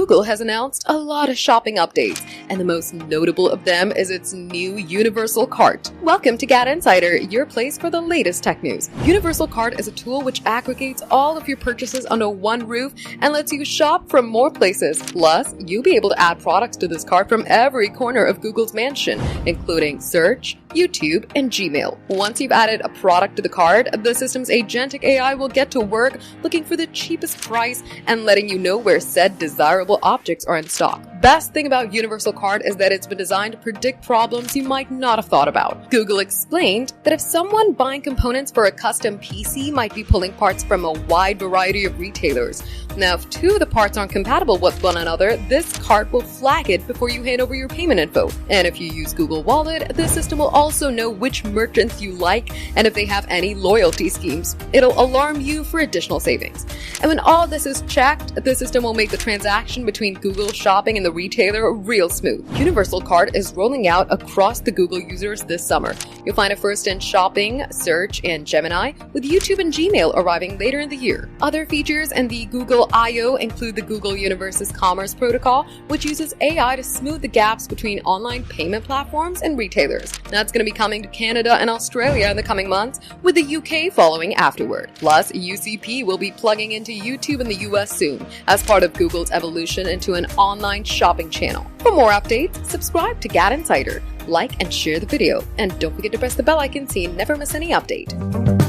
Google has announced a lot of shopping updates, and the most notable of them is its new Universal Cart. Welcome to GadInsider, your place for the latest tech news. Universal Cart is a tool which aggregates all of your purchases under one roof and lets you shop from more places. Plus, you'll be able to add products to this cart from every corner of Google's mansion, including search, YouTube, and Gmail. Once you've added a product to the cart, the system's agentic AI will get to work looking for the cheapest price and letting you know where said desirable objects are in stock. Best thing about Universal Cart is that it's been designed to predict problems you might not have thought about. Google explained that if someone buying components for a custom PC might be pulling parts from a wide variety of retailers. Now, if two of the parts aren't compatible with one another, this cart will flag it before you hand over your payment info. And if you use Google Wallet, the system will also know which merchants you like and if they have any loyalty schemes. It'll alarm you for additional savings. And when all this is checked, the system will make the transaction between Google Shopping and the retailer real smooth. Universal Cart is rolling out across the Google users this summer. You'll find it first in Shopping, Search, and Gemini, with YouTube and Gmail arriving later in the year. Other features in the Google I/O include the Google Universe's Commerce Protocol, which uses AI to smooth the gaps between online payment platforms and retailers. That's going to be coming to Canada and Australia in the coming months, with the UK following afterward. Plus, UCP will be plugging into YouTube in the US soon, as part of Google's evolution into an online shopping channel. For more updates, subscribe to GadInsider, like and share the video, and don't forget to press the bell icon so you never miss any update.